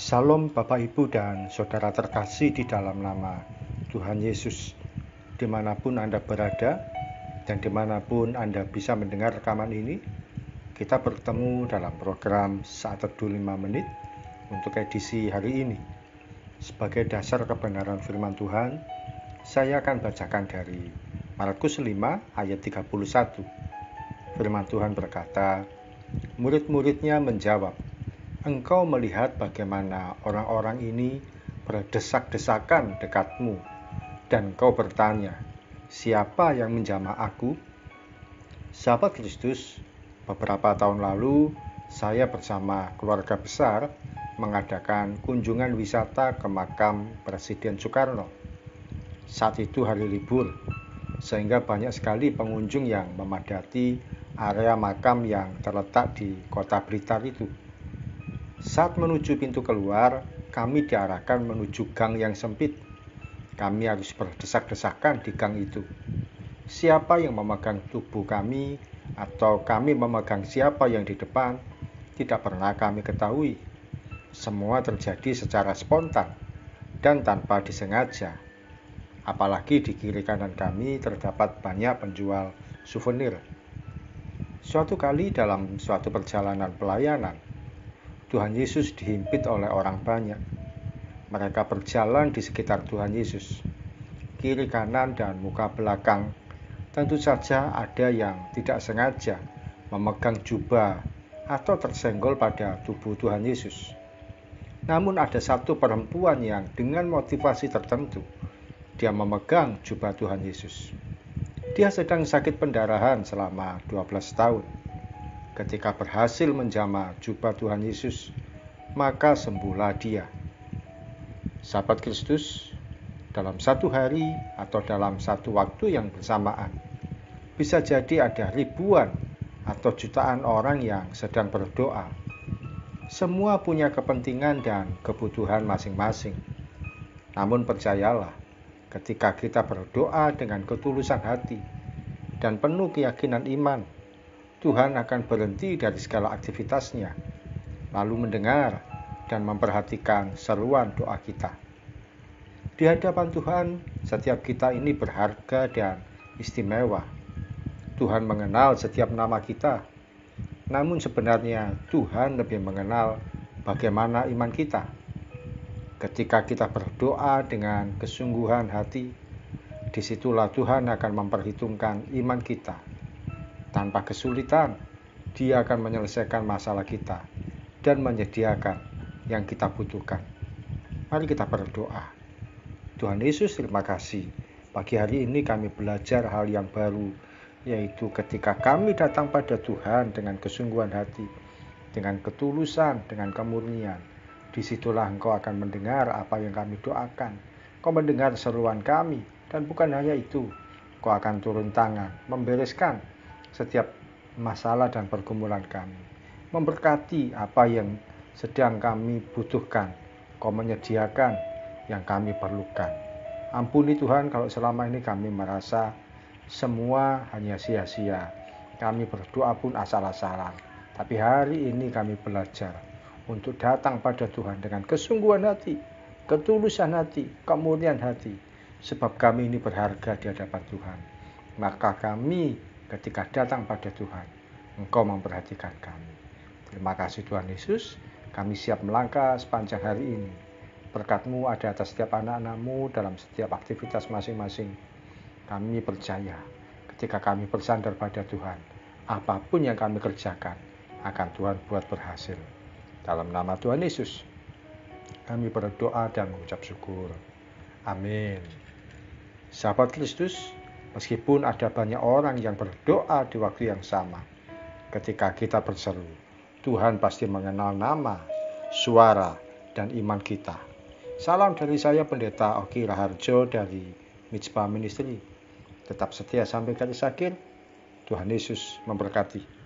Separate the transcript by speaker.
Speaker 1: Salam Bapak Ibu dan Saudara terkasih di dalam nama Tuhan Yesus. Dimanapun Anda berada dan dimanapun Anda bisa mendengar rekaman ini, kita bertemu dalam program Saat Teduh 5 Menit untuk edisi hari ini. Sebagai dasar kebenaran firman Tuhan, saya akan bacakan dari Markus 5 ayat 31. Firman Tuhan berkata, murid-muridnya menjawab, "Engkau melihat bagaimana orang-orang ini berdesak-desakan dekatmu, dan engkau bertanya, siapa yang menjamah aku?" Sahabat Kristus, beberapa tahun lalu saya bersama keluarga besar mengadakan kunjungan wisata ke makam Presiden Soekarno. Saat itu hari libur, sehingga banyak sekali pengunjung yang memadati area makam yang terletak di kota Blitar itu. Saat menuju pintu keluar, kami diarahkan menuju gang yang sempit. Kami harus berdesak-desakan di gang itu. Siapa yang memegang tubuh kami atau kami memegang siapa yang di depan, tidak pernah kami ketahui. Semua terjadi secara spontan dan tanpa disengaja. Apalagi di kiri kanan kami terdapat banyak penjual souvenir. Suatu kali dalam suatu perjalanan pelayanan, Tuhan Yesus dihimpit oleh orang banyak. Mereka berjalan di sekitar Tuhan Yesus. Kiri kanan dan muka belakang tentu saja ada yang tidak sengaja memegang jubah atau tersenggol pada tubuh Tuhan Yesus. Namun ada satu perempuan yang dengan motivasi tertentu, dia memegang jubah Tuhan Yesus. Dia sedang sakit pendarahan selama 12 tahun. Ketika berhasil menjamah jubah Tuhan Yesus, maka sembuhlah dia. Sahabat Kristus, dalam satu hari atau dalam satu waktu yang bersamaan, bisa jadi ada ribuan atau jutaan orang yang sedang berdoa. Semua punya kepentingan dan kebutuhan masing-masing. Namun percayalah, ketika kita berdoa dengan ketulusan hati dan penuh keyakinan iman, Tuhan akan berhenti dari segala aktivitasnya, lalu mendengar dan memperhatikan seruan doa kita. Di hadapan Tuhan, setiap kita ini berharga dan istimewa. Tuhan mengenal setiap nama kita, namun sebenarnya Tuhan lebih mengenal bagaimana iman kita. Ketika kita berdoa dengan kesungguhan hati, disitulah Tuhan akan memperhitungkan iman kita. Tanpa kesulitan, Dia akan menyelesaikan masalah kita dan menyediakan yang kita butuhkan. Mari kita berdoa. Tuhan Yesus, terima kasih. Pagi hari ini kami belajar hal yang baru, yaitu ketika kami datang pada Tuhan dengan kesungguhan hati, dengan ketulusan, dengan kemurnian, disitulah Engkau akan mendengar apa yang kami doakan. Engkau mendengar seruan kami, dan bukan hanya itu, Engkau akan turun tangan, membereskan setiap masalah dan pergumulan kami, memberkati apa yang sedang kami butuhkan. Engkau menyediakan yang kami perlukan. Ampuni Tuhan kalau selama ini kami merasa semua hanya sia-sia. Kami berdoa pun asal-asalan. Tapi hari ini kami belajar untuk datang pada Tuhan dengan kesungguhan hati, ketulusan hati, kemurnian hati. Sebab kami ini berharga di hadapan Tuhan. Maka kami ketika datang pada Tuhan, Engkau memperhatikan kami. Terima kasih Tuhan Yesus. Kami siap melangkah sepanjang hari ini. Berkat-Mu ada atas setiap anak-anak-Mu dalam setiap aktivitas masing-masing. Kami percaya ketika kami bersandar pada Tuhan, apapun yang kami kerjakan akan Tuhan buat berhasil. Dalam nama Tuhan Yesus, kami berdoa dan mengucap syukur. Amin. Sahabat Kristus, meskipun ada banyak orang yang berdoa di waktu yang sama, ketika kita berseru, Tuhan pasti mengenal nama, suara, dan iman kita. Salam dari saya Pendeta Oki Raharjo dari Mitsbah Ministry. Tetap setia sampai garis akhir. Tuhan Yesus memberkati.